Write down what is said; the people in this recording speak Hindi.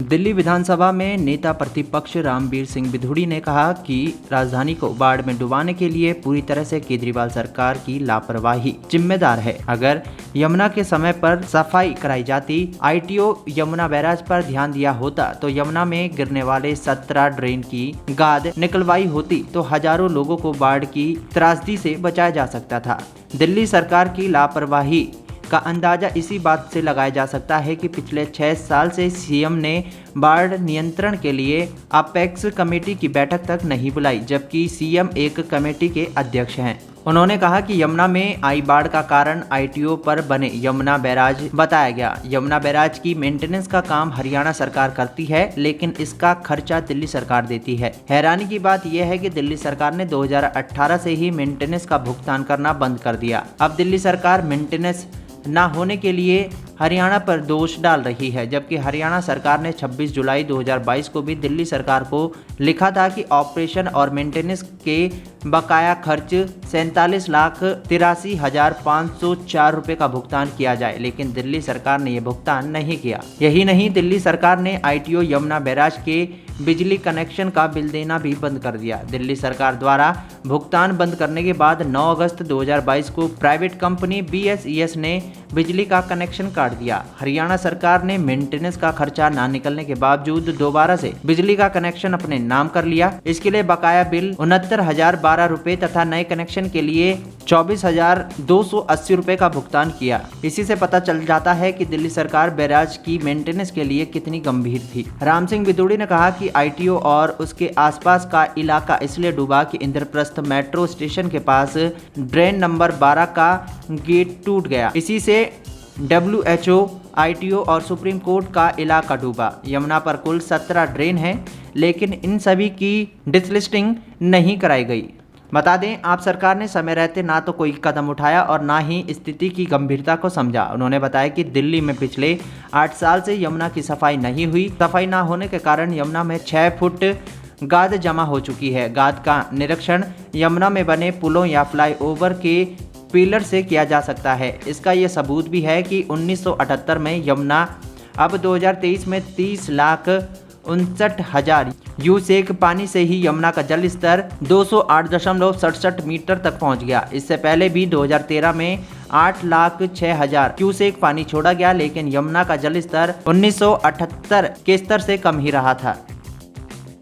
दिल्ली विधानसभा में नेता प्रतिपक्ष रामवीर सिंह बिधूड़ी ने कहा कि राजधानी को बाढ़ में डुबाने के लिए पूरी तरह से केजरीवाल सरकार की लापरवाही जिम्मेदार है। अगर यमुना के समय पर सफाई कराई जाती, आईटीओ यमुना बैराज पर ध्यान दिया होता तो यमुना में गिरने वाले 17 ड्रेन की गाद निकलवाई होती तो हजारों लोगों को बाढ़ की त्रासदी से बचाया जा सकता था। दिल्ली सरकार की लापरवाही का अंदाजा इसी बात से लगाया जा सकता है कि पिछले 6 साल से सीएम ने बाढ़ नियंत्रण के लिए अपेक्स कमेटी की बैठक तक नहीं बुलाई, जबकि सीएम एक कमेटी के अध्यक्ष हैं। उन्होंने कहा कि यमुना में आई बाढ़ का कारण आईटीओ पर बने यमुना बैराज बताया गया। यमुना बैराज की मेंटेनेंस का काम हरियाणा सरकार करती है, लेकिन इसका खर्चा दिल्ली सरकार देती है। हैरानी की बात यह है कि दिल्ली सरकार ने 2018 से ही मेंटेनेंस का भुगतान करना बंद कर दिया। अब दिल्ली सरकार मेंटेनेंस न होने के लिए हरियाणा पर दोष डाल रही है, जबकि हरियाणा सरकार ने 26 जुलाई 2022 को भी दिल्ली सरकार को लिखा था कि ऑपरेशन और मेंटेनेंस के बकाया खर्च 47,83,504 रुपए का भुगतान किया जाए, लेकिन दिल्ली सरकार ने यह भुगतान नहीं किया। यही नहीं, दिल्ली सरकार ने आईटीओ यमुना बैराज के बिजली कनेक्शन का बिल देना भी बंद कर दिया। दिल्ली सरकार द्वारा भुगतान बंद करने के बाद 9 अगस्त 2022 को प्राइवेट कंपनी BSES ने बिजली का कनेक्शन काट दिया। हरियाणा सरकार ने मेंटेनेंस का खर्चा ना निकलने के बावजूद दोबारा से बिजली का कनेक्शन अपने नाम कर लिया। इसके लिए बकाया बिल 69,012 रुपए तथा नए कनेक्शन के लिए 24,280 रुपए का भुगतान किया। इसी से पता चल जाता है कि दिल्ली सरकार बैराज की मेंटेनेंस के लिए कितनी गंभीर थी। राम सिंह बिधूड़ी ने कहा कि आईटीओ और उसके आसपास का इलाका इसलिए डूबा कि इंद्रप्रस्थ मेट्रो स्टेशन के पास ड्रेन नंबर 12 का गेट टूट गया। इसी से WHO, आईटीओ और सुप्रीम कोर्ट का इलाका डूबा। यमुना पर कुल 17 ड्रेन हैं, लेकिन इन सभी की डिसलिस्टिंग नहीं कराई गई। बता दें, आप सरकार ने समय रहते ना तो कोई कदम उठाया और ना ही स्थिति की गंभीरता को समझा। उन्होंने बताया कि दिल्ली में पिछले 8 साल से यमुना की सफाई नहीं हुई। सफाई ना होने के कारण यमुना में 6 फुट गाद जमा हो चुकी है। गाद का निरीक्षण यमुना में बने पुलों या फ्लाईओवर के पिलर से किया जा सकता है। इसका ये सबूत भी है कि 1978 में यमुना अब 2023 में 30,59,000 यूसेक पानी से ही यमुना का जल स्तर 208.67 मीटर तक पहुंच गया। इससे पहले भी 2013 में 8,06,000 क्यूसेक पानी छोड़ा गया, लेकिन यमुना का जल स्तर 1978 के स्तर से कम ही रहा था।